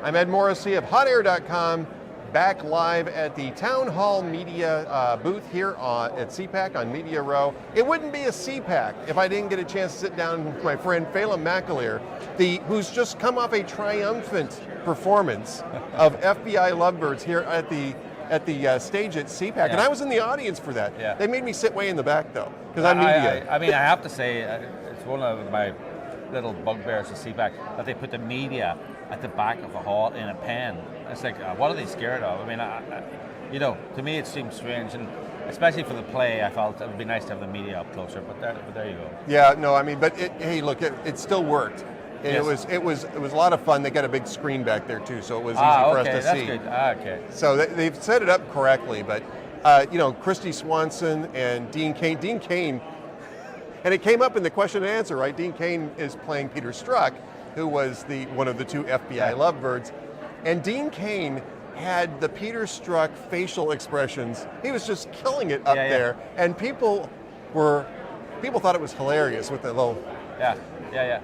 I'm Ed Morrissey of HotAir.com, back live at the Town Hall Media booth here at CPAC on Media Row. It wouldn't be a CPAC if I didn't get a chance to sit down with my friend Phelim McAleer, who's just come off a triumphant performance of FBI Lovebirds here at the stage at CPAC, Yeah. and I was in the audience for that. Yeah. They made me sit way in the back though, because I'm media. I mean, I have to say, it's one of my little bugbears of CPAC that they put the media at the back of the hall in a pen. It's like, what are they scared of? I mean, to me it seems strange, and especially for the play, I felt it would be nice to have the media up closer. But there you go. Yeah, no, I mean, but hey, look, it still worked. And Yes. it was a lot of fun. They got a big screen back there too, so it was easy for us to that's see. good. Okay. So they've set it up correctly, but Christy Swanson and Dean Cain, and it came up in the question and answer, right? Dean Cain is playing Peter Strzok, who was one of the two FBI Lovebirds, and Dean Cain had the Peter Strzok facial expressions. He was just killing it up there, and people thought it was hilarious with the little. Yeah.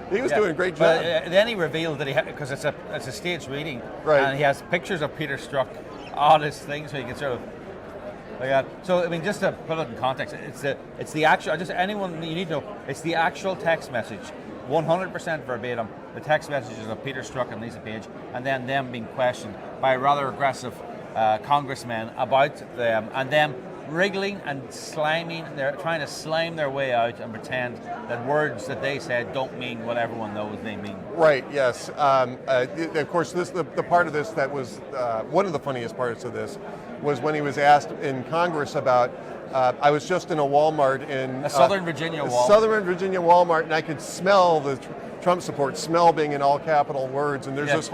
He was doing a great job. But then he revealed that he had, because it's a staged reading, right? And he has pictures of Peter Strzok on his thing, so you can sort of like that. So I mean, just to put it in context, it's the actual. Just anyone you need to know, it's the actual text message, 100% verbatim. The text messages of Peter Strzok and Lisa Page, and then them being questioned by rather aggressive congressmen about them, and them wriggling and sliming. They're trying to slime their way out and pretend that words that they said don't mean what everyone knows they mean. Right. Yes. Of course, the part of this that was one of the funniest parts of this was when he was asked in Congress about. I was just in a Walmart in a Southern Virginia Walmart. Southern Virginia Walmart, and I could smell the Trump support. Smell being in all capital words, and there's this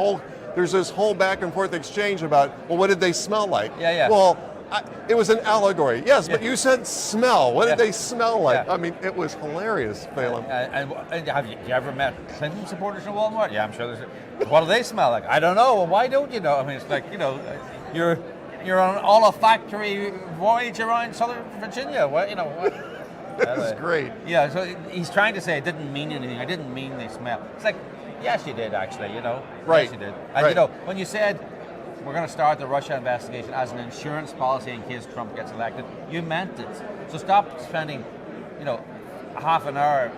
whole back and forth exchange about, well, what did they smell like? Yeah. Well. It was an allegory, yes, but you said smell. What did they smell like? I mean, it was hilarious, Phelim. And have you ever met Clinton supporters in Walmart? Yeah, I'm sure there's. What do they smell like? I don't know. Well, why don't you know? I mean, it's like, you're on all a factory voyage around Southern Virginia. What? That's great. Yeah, so he's trying to say it didn't mean anything. I didn't mean they smell. It's like, yes, you did actually. Right. Yes, you did. And when you said, we're going to start the Russia investigation as an insurance policy in case Trump gets elected, you meant it. So stop spending, half an hour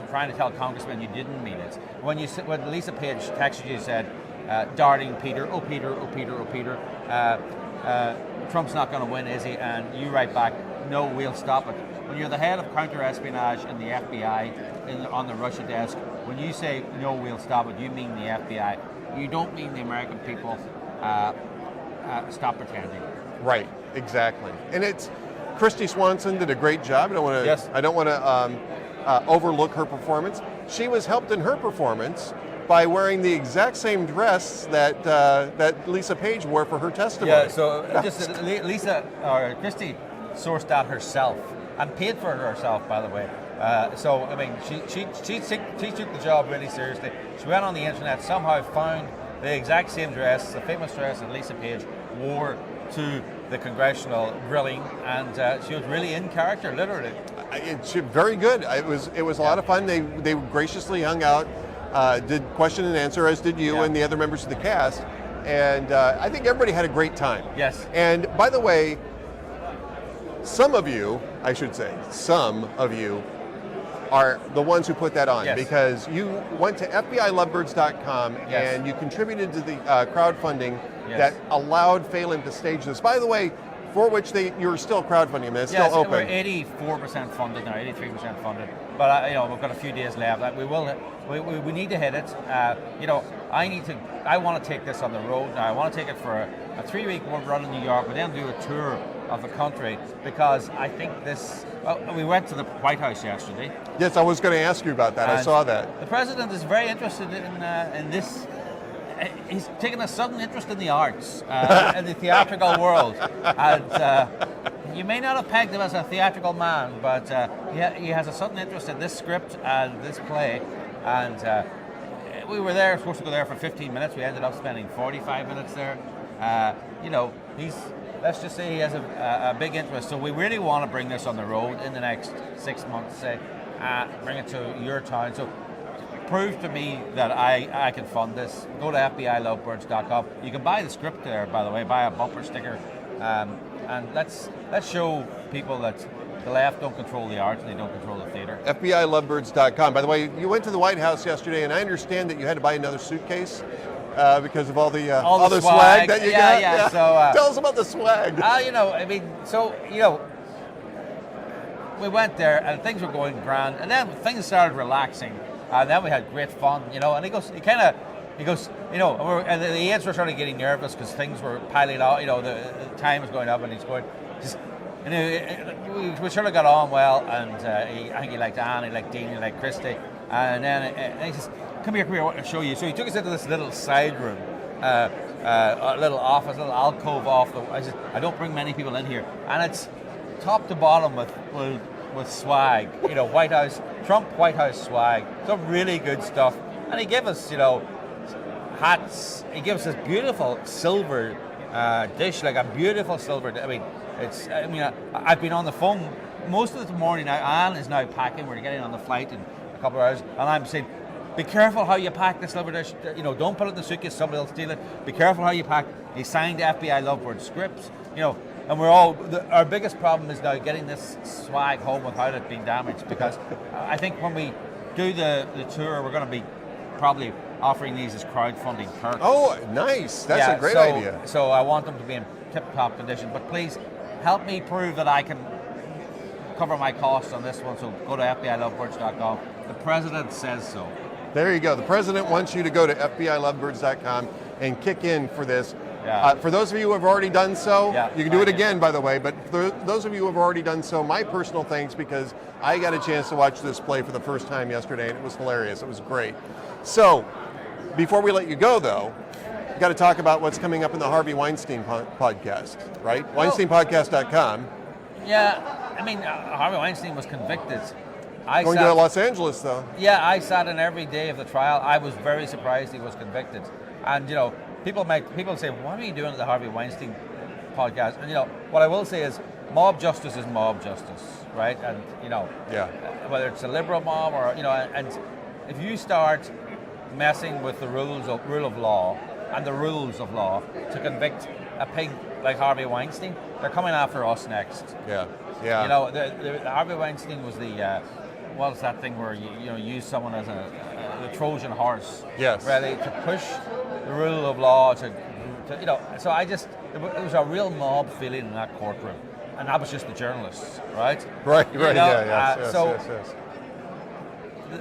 trying to tell congressmen you didn't mean it. When Lisa Page texted you, said, darting Peter, oh Peter, oh Peter, oh Peter, Trump's not going to win, is he? And you write back, no, we'll stop it. When you're the head of counter-espionage in the FBI on the Russia desk, when you say, no, we'll stop it, you mean the FBI. You don't mean the American people. Stop pretending. Right, exactly. And Christy Swanson did a great job. I don't want to overlook her performance. She was helped in her performance by wearing the exact same dress that Lisa Page wore for her testimony. Yeah. So Christy sourced that herself and paid for it herself, by the way. So I mean, she took the job really seriously. She went on the internet, somehow found the exact same dress, the famous dress that Lisa Page wore to the congressional grilling, and she was really in character, literally. Very good. It was a lot of fun. They graciously hung out, did question and answer, as did you and the other members of the cast, and I think everybody had a great time. Yes. And by the way, some of you are the ones who put that on, because you went to FBILovebirds.com and you contributed to the crowdfunding that allowed Phelim to stage this. By the way, for which you're still crowdfunding, and it's still open. We're 84% funded now, 83% funded. But we've got a few days left. We need to hit it. I want to take this on the road now. I want to take it for a 3-week run in New York, but then do a tour of the country, because I think this. Well, we went to the White House yesterday. Yes, I was going to ask you about that. I saw that. The president is very interested in this. He's taken a sudden interest in the arts, in the theatrical world, and you may not have pegged him as a theatrical man, but he has a sudden interest in this script and this play, and we were supposed to go there for 15 minutes. We ended up spending 45 minutes there. Let's just say he has a big interest. So we really want to bring this on the road in the next 6 months, bring it to your town. So prove to me that I can fund this. Go to FBILovebirds.com. You can buy the script there, by the way, buy a bumper sticker. And let's show people that the left don't control the art and they don't control the theater. FBILovebirds.com. By the way, you went to the White House yesterday, and I understand that you had to buy another suitcase because of all the swag that you got. Yeah. So tell us about the swag. We went there and things were going grand, and then things started relaxing, and then we had great fun, And he goes, and the aides were sort of getting nervous because things were piling out, the time was going up, and he's going, we sort of got on well, and I think he liked Anne, he liked Dean, he liked Christy, and then he says, come here, I want to show you. So he took us into this little side room, a little office, a little alcove I said, I don't bring many people in here, and it's top to bottom with swag, White House, Trump White House swag, some really good stuff. And he gave us, hats. He gave us this beautiful silver dish, like a beautiful silver. I've been on the phone most of the morning now. Anne is now packing. We're getting on the flight in a couple of hours, and I'm saying, be careful how you pack the silver dish. Don't put it in the suitcase. Somebody will steal it. Be careful how you pack. He signed FBI Lovebirds scripts. And our biggest problem is now getting this swag home without it being damaged, because I think when we do the tour, we're going to be probably offering these as crowdfunding perks. Oh, nice. That's a great idea. So I want them to be in tip-top condition, but please help me prove that I can cover my costs on this one, so go to FBILovebirds.com. The president says so. There you go. The president wants you to go to FBILovebirds.com and kick in for this. Yeah. For those of you who have already done so, you can do it again, by the way, but for those of you who have already done so, my personal thanks, because I got a chance to watch this play for the first time yesterday, and it was hilarious. It was great. So, before we let you go, though, we've got to talk about what's coming up in the Harvey Weinstein podcast, right? WeinsteinPodcast.com. Yeah, Harvey Weinstein was convicted. Going to Los Angeles, though. Yeah, I sat in every day of the trial. I was very surprised he was convicted. And, people say, what are you doing at the Harvey Weinstein podcast? And, what I will say is mob justice is mob justice, right? And, whether it's a liberal mob or, and if you start messing with the rule of law and the rules of law to convict a pig like Harvey Weinstein, they're coming after us next. Yeah. The Harvey Weinstein was what is that thing where you use someone as the Trojan horse? Yes. Ready to push the rule of law to So it was a real mob feeling in that courtroom, and that was just the journalists, right? Right. Yes.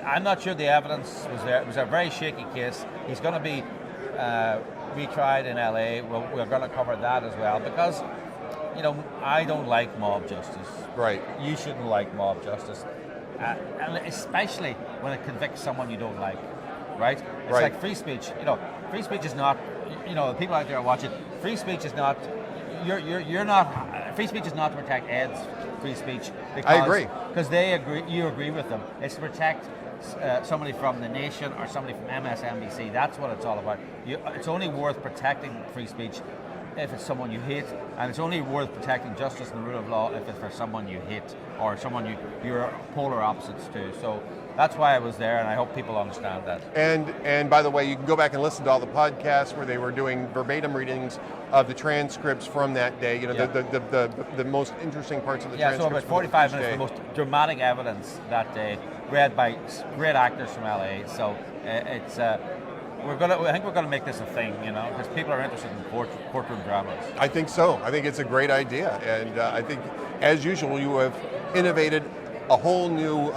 I'm not sure the evidence was there. It was a very shaky case. He's going to be retried in LA. We're going to cover that as well, because I don't like mob justice. Right. You shouldn't like mob justice, and especially when it convicts someone you don't like. Right? It's like free speech. Free speech is not. People out there are watching. Free speech is not. You're not. Free speech is not to protect Ed's free speech. I agree. Because they agree. You agree with them. It's to protect somebody from The Nation or somebody from MSNBC. That's what it's all about. It's only worth protecting free speech if it's someone you hate, and it's only worth protecting justice and the rule of law if it's for someone you hate or someone you're polar opposites to. So that's why I was there, and I hope people understand that. And by the way, you can go back and listen to all the podcasts where they were doing verbatim readings of the transcripts from that day. The most interesting parts of the transcripts. So about 45 minutes, the most dramatic evidence that day, read by great actors from LA. So it's. I think we're going to make this a thing, because people are interested in courtroom dramas. I think so. I think it's a great idea, and I think, as usual, you have innovated a whole new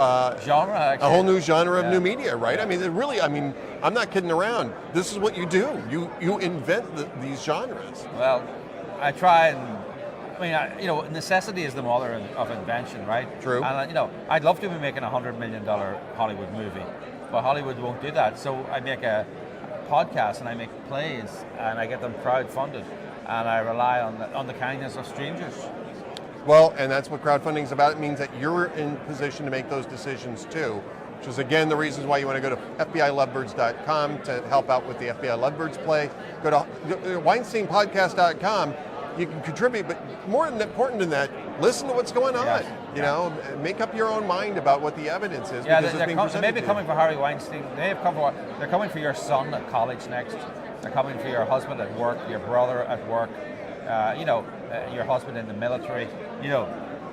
genre. Actually. A whole new genre of new media, right? Yeah. I'm not kidding around. This is what you do. You invent these genres. Well, I try and. Necessity is the mother of invention, right? True. And I'd love to be making $100 million Hollywood movie, but Hollywood won't do that. So I make a podcast and I make plays and I get them crowdfunded, and I rely on the kindness of strangers. Well, and that's what crowdfunding is about. It means that you're in position to make those decisions too, which is again the reasons why you want to go to FBILovebirds.com to help out with the FBI Lovebirds play. Go to WeinsteinPodcast.com. You can contribute, but more important than that, listen to what's going on. Yes. You know, make up your own mind about what the evidence is. Yeah, because it's being they presented may be to you. coming for Harvey Weinstein. They're coming for your son at college next. They're coming for your husband at work, your brother at work, your husband in the military. You know,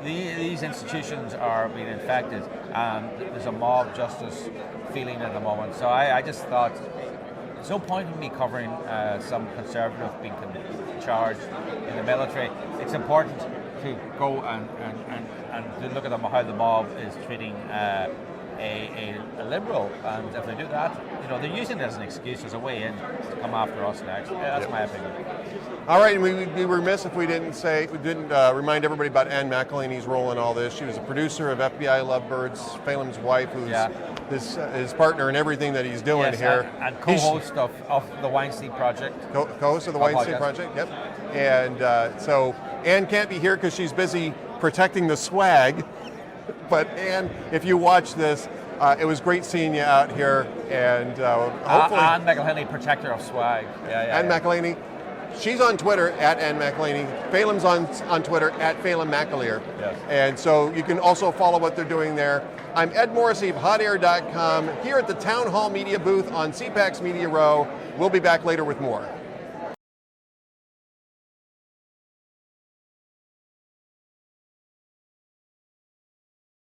these institutions are being infected, and there's a mob justice feeling at the moment. So I just thought there's no point in me covering some conservative being charged in the military. It's important to go and to look at how the mob is treating a liberal, and if they do that, they're using it as an excuse, as a way in to come after us next. That's my opinion. All right, and we'd be remiss if we didn't remind everybody about Anne McElhaney's role in all this. She was a producer of FBI Lovebirds, Phelim's wife, who's his partner in everything that he's doing here. And co-host of the Weinstein Project. Co-host of the Weinstein Project, yep. And so Anne can't be here because she's busy protecting the swag. But Anne, if you watch this, it was great seeing you out here, and hopefully... Anne McElhaney, protector of swag. Anne McElhaney. She's on Twitter, at Anne McElhaney. Phelim's on Twitter, at Phelim McAleer. Yes. And so you can also follow what they're doing there. I'm Ed Morrissey of HotAir.com, here at the Town Hall Media booth on CPAC's Media Row. We'll be back later with more.